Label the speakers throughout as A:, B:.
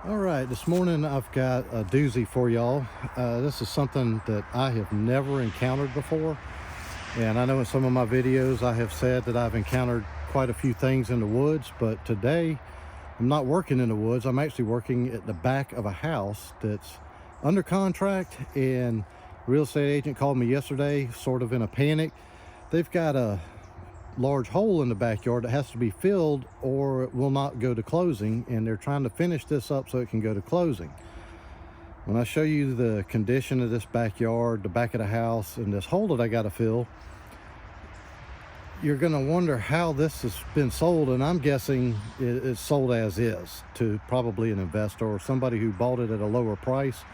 A: All right, this morning I've got a doozy for y'all. This is something that I have never encountered before. And I know in some of my videos I have said that I've encountered quite a few things in the woods, but today I'm not working in the woods. I'm actually working at the back of a house that's under contract, and the real estate agent called me yesterday, sort of in a panic. They've got a large hole in the backyard that has to be filled or it will not go to closing, and they're trying to finish this up so it can go to closing. When I show you the condition of this backyard, the back of the house, and this hole that I got to fill, you're going to wonder how this has been sold, and I'm guessing it's sold as is to probably an investor or somebody who bought it at a lower price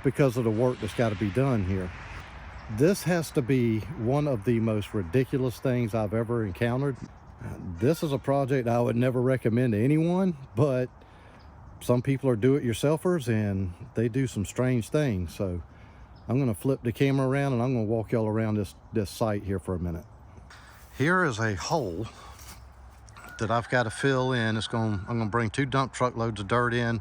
A: because of the work that's got to be done here. This has to be one of the most ridiculous things I've ever encountered. This is a project I would never recommend to anyone, but some people are do-it-yourselfers and they do some strange things. So I'm going to flip the camera around and I'm going to walk y'all around this site here for a minute. Here is a hole that I've got to fill in. I'm going to bring 2 dump truck loads of dirt in.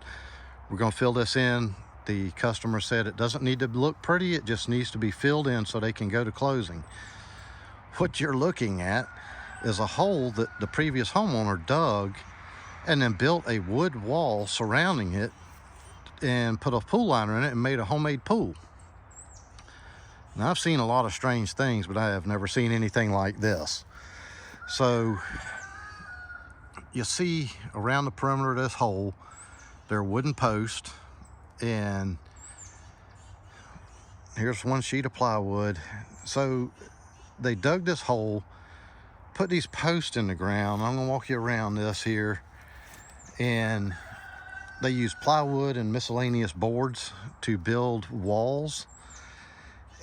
A: We're going to fill this in. The customer said it doesn't need to look pretty, it just needs to be filled in so they can go to closing. What you're looking at is a hole that the previous homeowner dug and then built a wood wall surrounding it and put a pool liner in it and made a homemade pool. Now, I've seen a lot of strange things, but I have never seen anything like this. So you see around the perimeter of this hole, there are wooden posts, and here's one sheet of plywood. So they dug this hole, put these posts in the ground. I'm gonna walk you around this here, and they used plywood and miscellaneous boards to build walls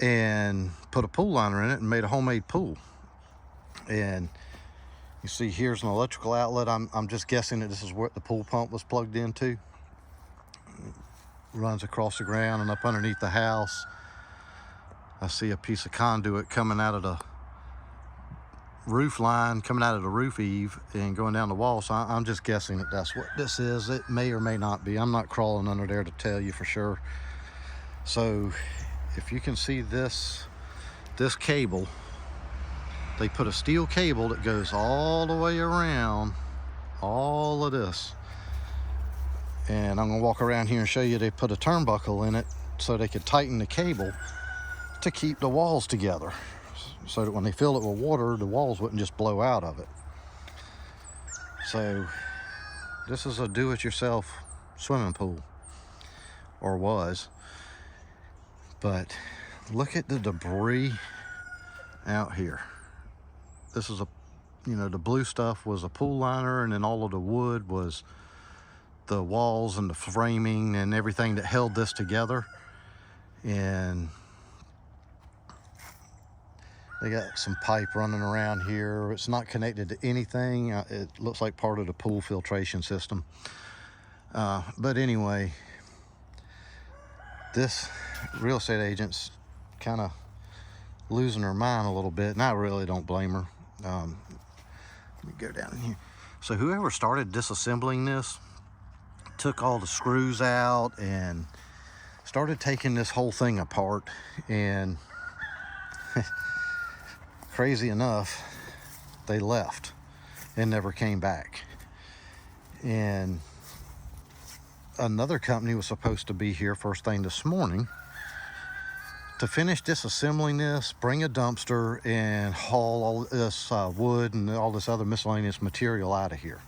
A: and put a pool liner in it and made a homemade pool. And you see here's an electrical outlet. I'm just guessing that this is what the pool pump was plugged into. Runs across the ground and up underneath the house. I see a piece of conduit coming out of the roof line, coming out of the roof eave and going down the wall. So I'm just guessing that that's what this is. It may or may not be. I'm not crawling under there to tell you for sure. So if you can see this cable, they put a steel cable that goes all the way around all of this. And I'm gonna walk around here and show you they put a turnbuckle in it so they could tighten the cable to keep the walls together, so that when they fill it with water, the walls wouldn't just blow out of it. So this is a do-it-yourself swimming pool, or was. But look at the debris out here. This is the blue stuff was a pool liner, and then all of the wood was the walls and the framing and everything that held this together. And they got some pipe running around here. It's not connected to anything. It looks like part of the pool filtration system. But anyway, this real estate agent's kind of losing her mind a little bit, and I really don't blame her. Let me go down in here. So whoever started disassembling this took all the screws out and started taking this whole thing apart, and crazy enough, they left and never came back. And another company was supposed to be here first thing this morning to finish disassembling this, bring a dumpster, and haul all this wood and all this other miscellaneous material out of here.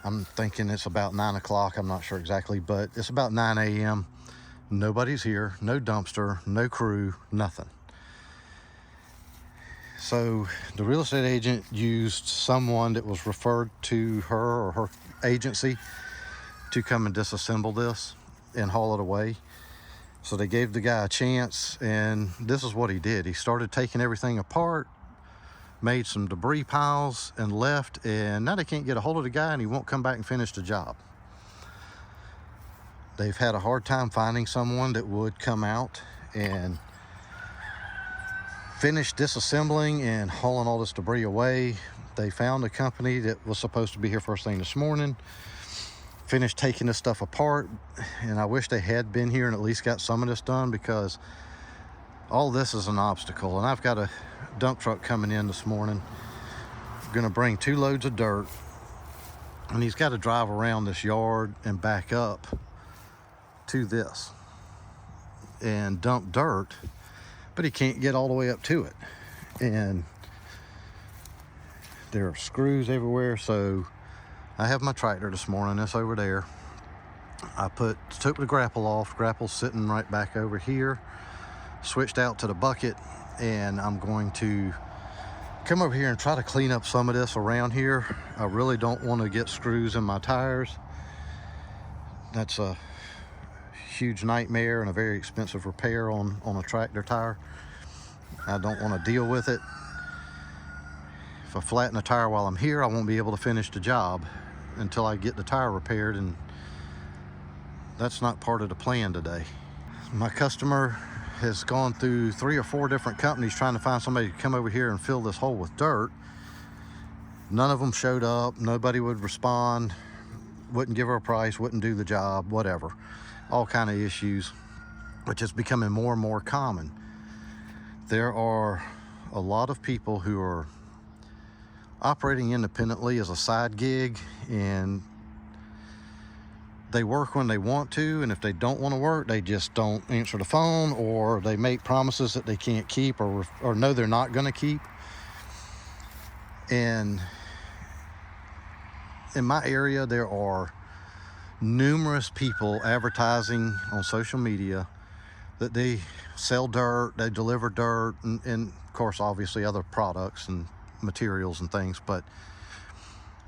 A: I'm thinking it's about 9 o'clock. I'm not sure exactly, but it's about 9 a.m. Nobody's here, no dumpster, no crew, nothing. So the real estate agent used someone that was referred to her or her agency to come and disassemble this and haul it away. So they gave the guy a chance, and this is what he did. He started taking everything apart, made some debris piles, and left, and now they can't get a hold of the guy, and he won't come back and finish the job. They've had a hard time finding someone that would come out and finish disassembling and hauling all this debris away. They found a company that was supposed to be here first thing this morning, finished taking this stuff apart, and I wish they had been here and at least got some of this done, because all this is an obstacle. And I've got a dump truck coming in this morning, gonna bring 2 loads of dirt, and he's got to drive around this yard and back up to this and dump dirt, but he can't get all the way up to it. And there are screws everywhere. So I have my tractor this morning, it's over there. I took the grapple off. Grapple's sitting right back over here. Switched out to the bucket, and I'm going to come over here and try to clean up some of this around here. I really don't want to get screws in my tires. That's a huge nightmare and a very expensive repair on a tractor tire. I don't want to deal with it. If I flatten a tire while I'm here, I won't be able to finish the job until I get the tire repaired, and that's not part of the plan today. My customer has gone through 3 or 4 different companies trying to find somebody to come over here and fill this hole with dirt. None of them showed up. Nobody would respond, wouldn't give her a price, wouldn't do the job, whatever. All kind of issues, which is becoming more and more common. There are a lot of people who are operating independently as a side gig, and they work when they want to, and if they don't want to work, they just don't answer the phone, or they make promises that they can't keep, or know they're not going to keep. And in my area, there are numerous people advertising on social media that they sell dirt, they deliver dirt, and of course, obviously other products and materials and things, but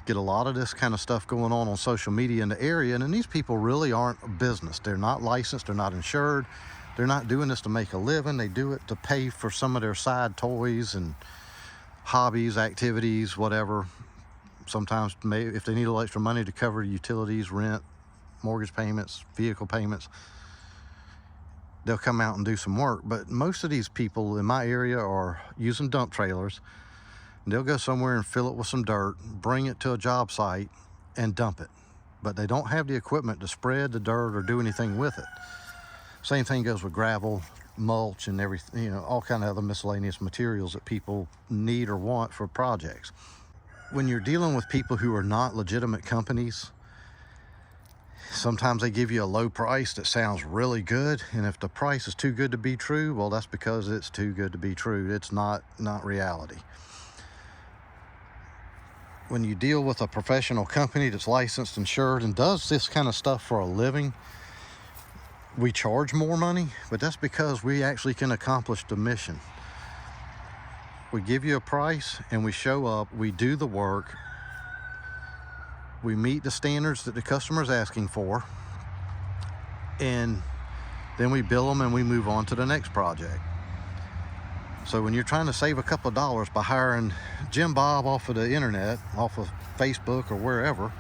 A: get a lot of this kind of stuff going on social media in the area. And these people really aren't a business. They're not licensed, they're not insured, they're not doing this to make a living. They do it to pay for some of their side toys and hobbies, activities, whatever. Sometimes maybe if they need a little extra money to cover utilities, rent, mortgage payments, vehicle payments, they'll come out and do some work. But most of these people in my area are using dump trailers. They'll go somewhere and fill it with some dirt, bring it to a job site, and dump it. But they don't have the equipment to spread the dirt or do anything with it. Same thing goes with gravel, mulch, and everything, all kind of other miscellaneous materials that people need or want for projects. When you're dealing with people who are not legitimate companies, sometimes they give you a low price that sounds really good, and if the price is too good to be true, well, that's because it's too good to be true. It's not reality. When you deal with a professional company that's licensed, insured, and does this kind of stuff for a living, we charge more money, but that's because we actually can accomplish the mission. We give you a price and we show up, we do the work, we meet the standards that the customer's asking for, and then we bill them and we move on to the next project. So when you're trying to save a couple of dollars by hiring Jim Bob off of the internet, off of Facebook or wherever,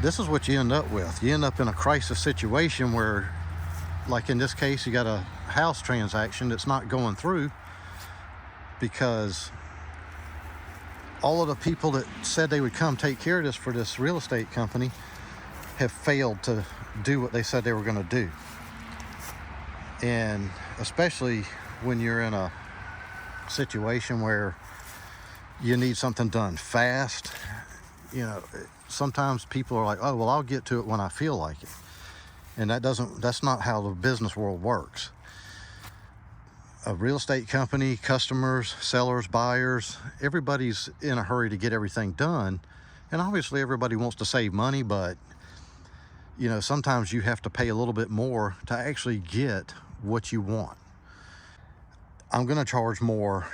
A: this is what you end up with. You end up in a crisis situation where, like in this case, you got a house transaction that's not going through because all of the people that said they would come take care of this for this real estate company have failed to do what they said they were going to do. And especially when you're in a situation where you need something done fast, sometimes people are like, oh, well, I'll get to it when I feel like it. And that's not how the business world works. A real estate company, customers, sellers, buyers, everybody's in a hurry to get everything done. And obviously everybody wants to save money, but sometimes you have to pay a little bit more to actually get what you want. I'm going to charge more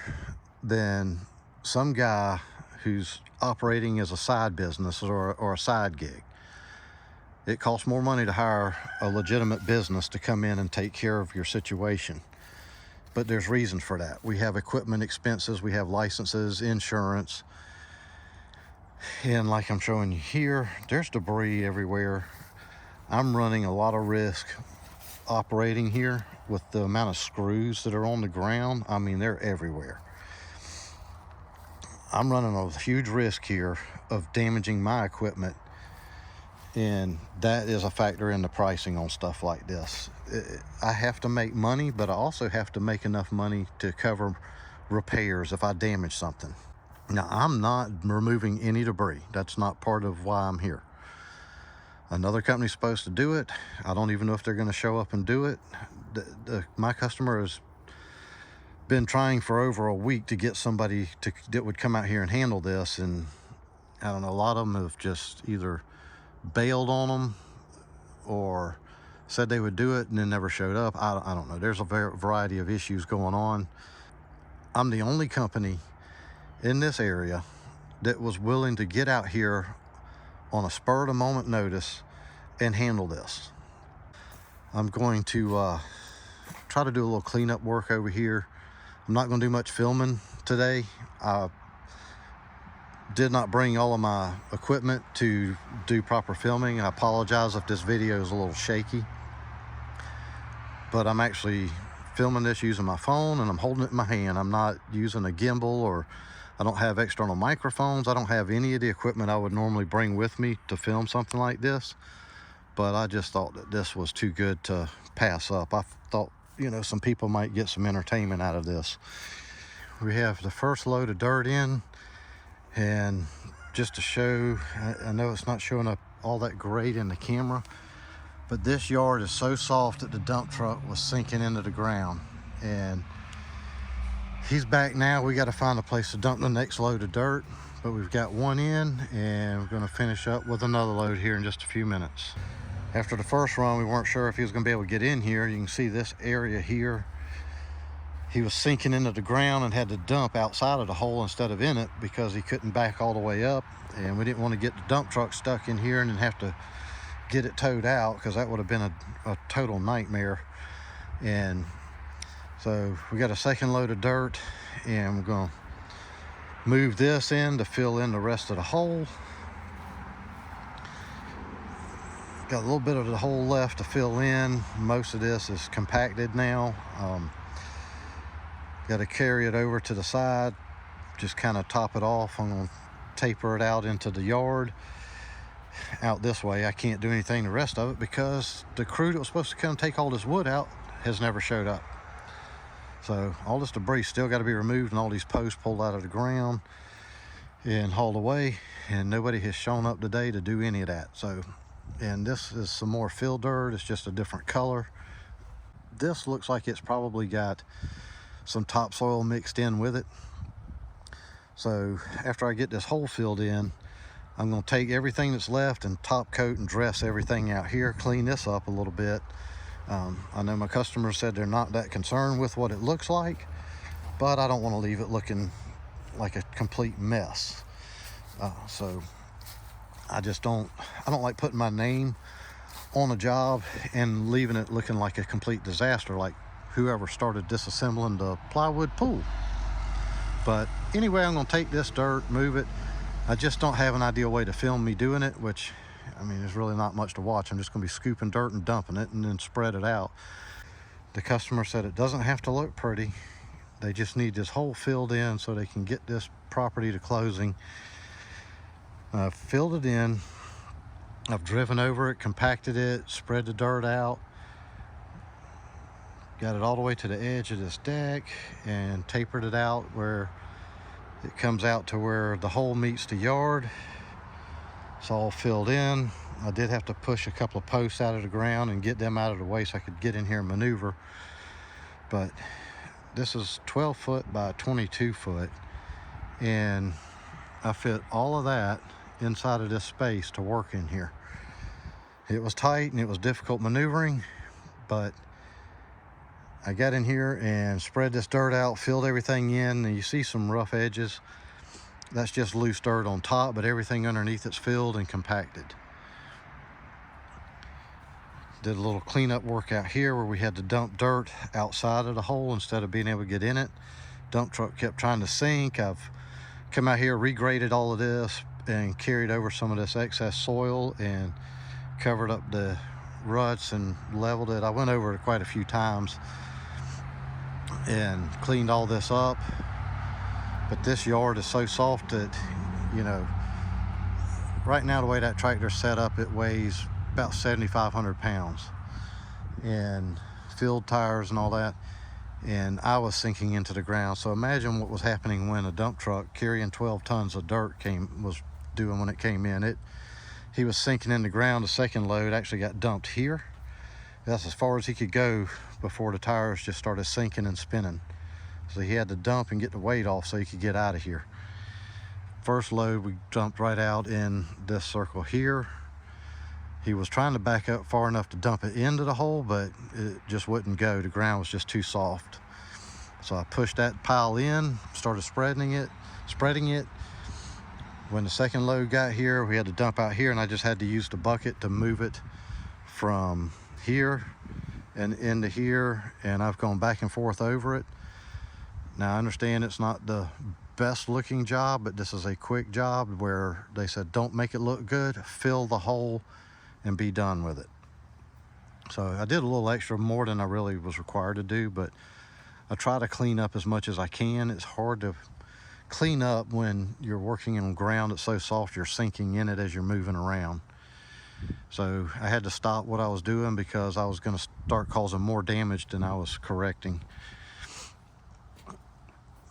A: than some guy who's operating as a side business or a side gig. It costs more money to hire a legitimate business to come in and take care of your situation. But there's reasons for that. We have equipment expenses, we have licenses, insurance. And like I'm showing you here, there's debris everywhere. I'm running a lot of risk operating here with the amount of screws that are on the ground. I mean, they're everywhere. I'm running a huge risk here of damaging my equipment, and that is a factor in the pricing on stuff like this. I have to make money, but I also have to make enough money to cover repairs if I damage something. Now, I'm not removing any debris. That's not part of why I'm here. Another company's supposed to do it. I don't even know if they're going to show up and do it. My customer has been trying for over a week to get somebody that would come out here and handle this, and I don't know, a lot of them have just either bailed on them or said they would do it and then never showed up. I don't know. There's a variety of issues going on. I'm the only company in this area that was willing to get out here on a spur of the moment notice and handle this. I'm going to try to do a little cleanup work over here. I'm not going to do much filming today. I did not bring all of my equipment to do proper filming. I apologize if this video is a little shaky, but I'm actually filming this using my phone, and I'm holding it in my hand. I'm not using a gimbal, or I don't have external microphones. I don't have any of the equipment I would normally bring with me to film something like this, but I just thought that this was too good to pass up. I thought, you know, some people might get some entertainment out of this. We have the first load of dirt in, and just to show, I know it's not showing up all that great in the camera, but this yard is so soft that the dump truck was sinking into the ground, and he's back now. We got to find a place to dump the next load of dirt, but we've got one in, and we're going to finish up with another load here in just a few minutes. After the first run, we weren't sure if he was going to be able to get in here. You can see this area here. He was sinking into the ground and had to dump outside of the hole instead of in it because he couldn't back all the way up, and we didn't want to get the dump truck stuck in here and then have to get it towed out, because that would have been a total nightmare. And so we got a second load of dirt, and we're going to move this in to fill in the rest of the hole. Got a little bit of the hole left to fill in. Most of this is compacted now. Got to carry it over to the side, just kind of top it off. I'm going to taper it out into the yard out this way. I can't do anything the rest of it because the crew that was supposed to come take all this wood out has never showed up. So all this debris still got to be removed, and all these posts pulled out of the ground and hauled away, and nobody has shown up today to do any of that. So, and this is some more fill dirt. It's just a different color. This looks like it's probably got some topsoil mixed in with it. So after I get this hole filled in, I'm going to take everything that's left and top coat and dress everything out here, clean this up a little bit. I know my customers said they're not that concerned with what it looks like, but I don't want to leave it looking like a complete mess. So I don't like putting my name on a job and leaving it looking like a complete disaster, like whoever started disassembling the plywood pool. But anyway, I'm going to take this dirt, move it. I just don't have an ideal way to film me doing it, which, I mean, there's really not much to watch. I'm just going to be scooping dirt and dumping it and then spread it out. The customer said it doesn't have to look pretty. They just need this hole filled in so they can get this property to closing. I've filled it in. I've driven over it, compacted it, spread the dirt out. Got it all the way to the edge of this deck and tapered it out where it comes out to where the hole meets the yard. It's all filled in. I did have to push a couple of posts out of the ground and get them out of the way so I could get in here and maneuver. But this is 12 foot by 22 foot, and I fit all of that inside of this space to work in here. It was tight and it was difficult maneuvering, but I got in here and spread this dirt out, filled everything in, and you see some rough edges. That's just loose dirt on top, but everything underneath it's filled and compacted. Did a little cleanup work out here where we had to dump dirt outside of the hole instead of being able to get in it. Dump truck kept trying to sink. I've come out here, regraded all of this, and carried over some of this excess soil and covered up the ruts and leveled it. I went over it quite a few times and cleaned all this up. But this yard is so soft that, you know, right now the way that tractor's set up, it weighs about 7,500 pounds, and field tires and all that, and I was sinking into the ground. So imagine what was happening when a dump truck carrying 12 tons of dirt was doing when it came in. He was sinking in the ground. The second load actually got dumped here. That's as far as he could go before the tires just started sinking and spinning. So he had to dump and get the weight off so he could get out of here. First load, we dumped right out in this circle here. He was trying to back up far enough to dump it into the hole, but it just wouldn't go. The ground was just too soft. So I pushed that pile in, started spreading it. When the second load got here, we had to dump out here, and I just had to use the bucket to move it from here and into here, and I've gone back and forth over it. Now I understand it's not the best looking job, but this is a quick job where they said don't make it look good, fill the hole and be done with it. So I did a little extra more than I really was required to do, but I try to clean up as much as I can. It's hard to clean up when you're working on ground that's so soft you're sinking in it as you're moving around. So I had to stop what I was doing because I was going to start causing more damage than I was correcting.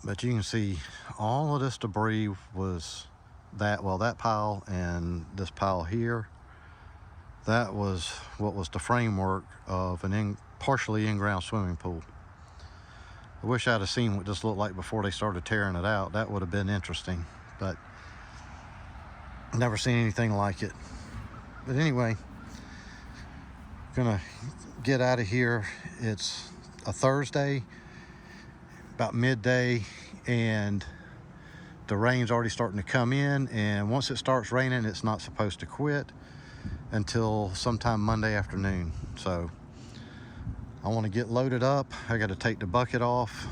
A: But you can see all of this debris was that pile and this pile here. That was what was the framework of an partially in-ground swimming pool. I wish I'd have seen what this looked like before they started tearing it out. That would have been interesting, but never seen anything like it. But anyway, gonna get out of here. It's a Thursday, about midday, and the rain's already starting to come in, and once it starts raining, it's not supposed to quit until sometime Monday afternoon. So I want to get loaded up. I got to take the bucket off.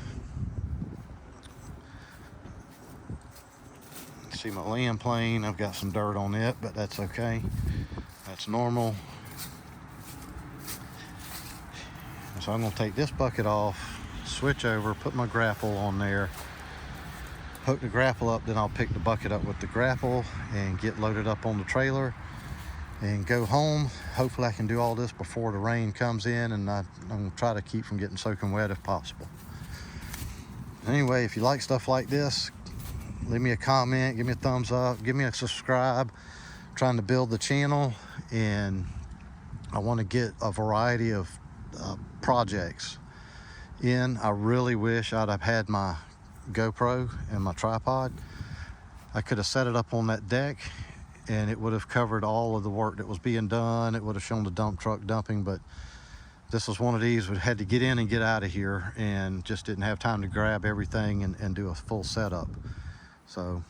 A: See my land plane, I've got some dirt on it, but that's okay. That's normal. So I'm going to take this bucket off, switch over, put my grapple on there, hook the grapple up, then I'll pick the bucket up with the grapple and get loaded up on the trailer and go home. Hopefully I can do all this before the rain comes in, and I'm gonna try to keep from getting soaking wet if possible. Anyway, if you like stuff like this, leave me a comment, give me a thumbs up, give me a subscribe. I'm trying to build the channel, and I want to get a variety of projects in. I really wish I'd have had my GoPro and my tripod. I could have set it up on that deck and it would have covered all of the work that was being done. It would have shown the dump truck dumping, but this was one of these we had to get in and get out of here, and just didn't have time to grab everything and do a full setup. So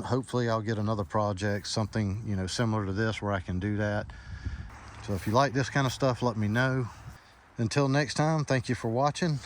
A: hopefully I'll get another project, something, you know, similar to this where I can do that. So if you like this kind of stuff, let me know. Until next time, thank you for watching.